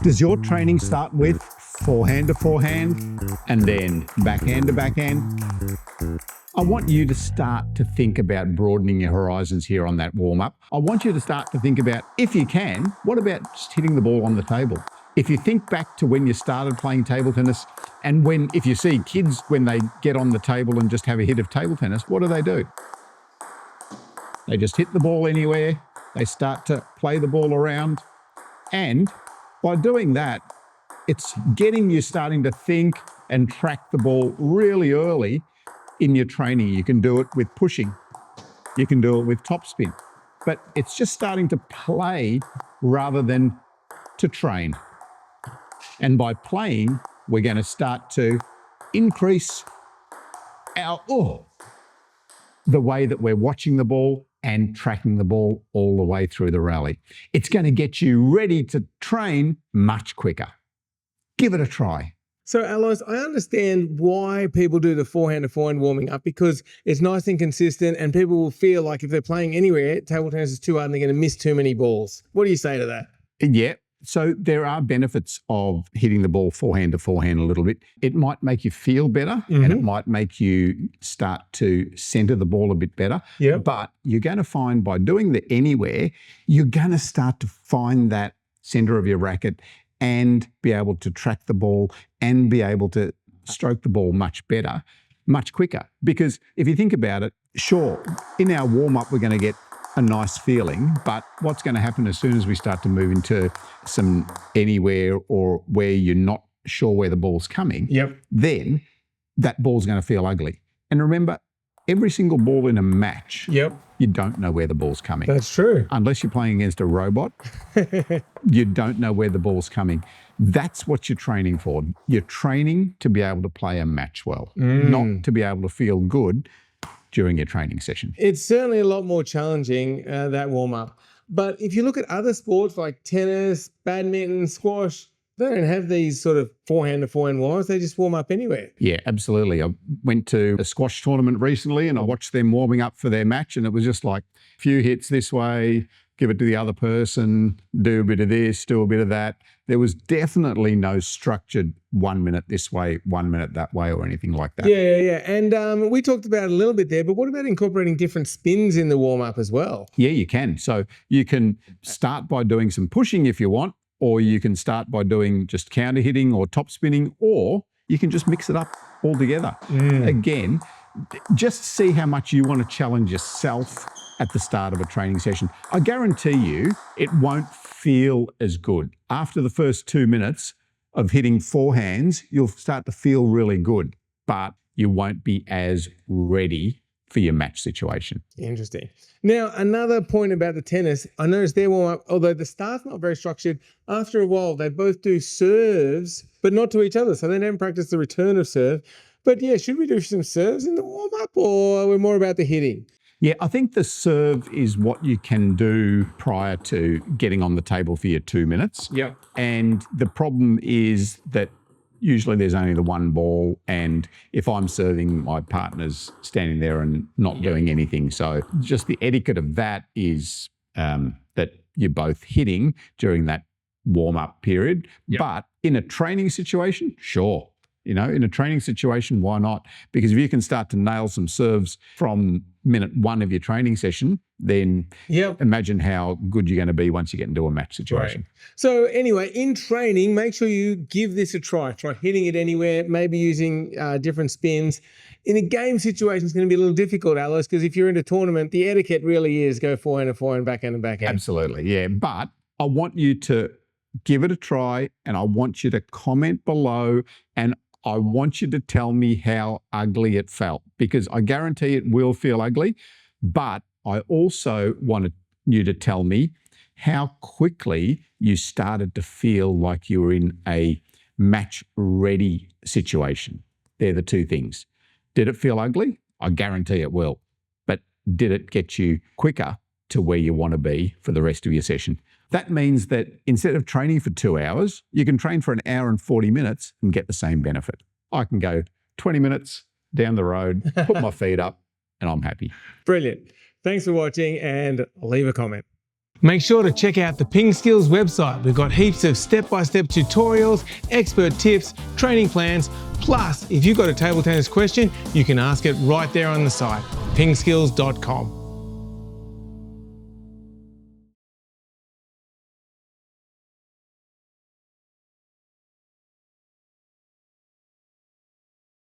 Does your training start with forehand to forehand and then backhand to backhand? I want you to start to think about broadening your horizons here on that warm-up. I want you to start to think about, if you can, what about just hitting the ball on the table? If you think back to when you started playing table tennis, and if you see kids when they get on the table and just have a hit of table tennis, what do? They just hit the ball anywhere, they start to play the ball around, and by doing that, it's getting you starting to think and track the ball really early in your training. You can do it with pushing, you can do it with topspin, but it's just starting to play rather than to train. And by playing, we're going to start to increase the way that we're watching the ball and tracking the ball all the way through the rally. It's going to get you ready to train much quicker. Give it a try. So, Alois, I understand why people do the forehand to forehand warming up, because it's nice and consistent, and people will feel like if they're playing anywhere, table tennis is too hard and they're going to miss too many balls. What do you say to that? Yeah. So there are benefits of hitting the ball forehand to forehand a little bit. It might make you feel better, and it might make you start to center the ball a bit better. Yep. But you're going to find by doing the anywhere, you're going to start to find that center of your racket and be able to track the ball and be able to stroke the ball much better, much quicker. Because if you think about it, sure, in our warm-up, we're going to get a nice feeling, but what's going to happen as soon as we start to move into some anywhere or where you're not sure where the ball's coming, then that ball's going to feel ugly. And remember, every single ball in a match, you don't know where the ball's coming. That's true. Unless you're playing against a robot, you don't know where the ball's coming. That's what you're training for. You're training to be able to play a match well, not to be able to feel good during your training session. It's certainly a lot more challenging, that warm-up. But if you look at other sports like tennis, badminton, squash, they don't have these sort of forehand to forehand warm-ups. They just warm up anywhere. Yeah, absolutely. I went to a squash tournament recently and I watched them warming up for their match, and it was just like a few hits this way, give it to the other person, do a bit of this, do a bit of that. There was definitely no structured 1 minute this way, 1 minute that way, or anything like that. Yeah. And we talked about it a little bit there, but what about incorporating different spins in the warm-up as well? Yeah, you can. So you can start by doing some pushing if you want, or you can start by doing just counter hitting or top spinning, or you can just mix it up all together. Again, just see how much you want to challenge yourself at the start of a training session. I guarantee you it won't feel as good. After the first 2 minutes of hitting forehands, you'll start to feel really good, but you won't be as ready for your match situation. Interesting. Now, another point about the tennis, I noticed their warm-up, although the start's not very structured, after a while they both do serves, but not to each other, so they don't practice the return of serve. But yeah, should we do some serves in the warm-up, or are we more about the hitting? Yeah, I think the serve is what you can do prior to getting on the table for your 2 minutes. Yep. And the problem is that usually there's only the one ball, and if I'm serving, my partner's standing there and not doing anything. So just the etiquette of that is that you're both hitting during that warm-up period. But in a training situation, sure. In a training situation, why not? Because if you can start to nail some serves from minute one of your training session, then imagine how good you're going to be once you get into a match situation. Right. So anyway, in training, make sure you give this a try. Try hitting it anywhere, maybe using different spins. In a game situation, it's going to be a little difficult, Alois, because if you're in a tournament, the etiquette really is go forehand to forehand, backhand to backhand. Absolutely, yeah. But I want you to give it a try, and I want you to comment below, and I want you to tell me how ugly it felt, because I guarantee it will feel ugly, but I also want you to tell me how quickly you started to feel like you were in a match-ready situation. They're the two things. Did it feel ugly? I guarantee it will. But did it get you quicker to where you want to be for the rest of your session? That means that instead of training for 2 hours, you can train for 1 hour and 40 minutes and get the same benefit. I can go 20 minutes down the road, put my feet up, and I'm happy. Brilliant. Thanks for watching, and leave a comment. Make sure to check out the PingSkills website. We've got heaps of step-by-step tutorials, expert tips, training plans. Plus, if you've got a table tennis question, you can ask it right there on the site, pingskills.com.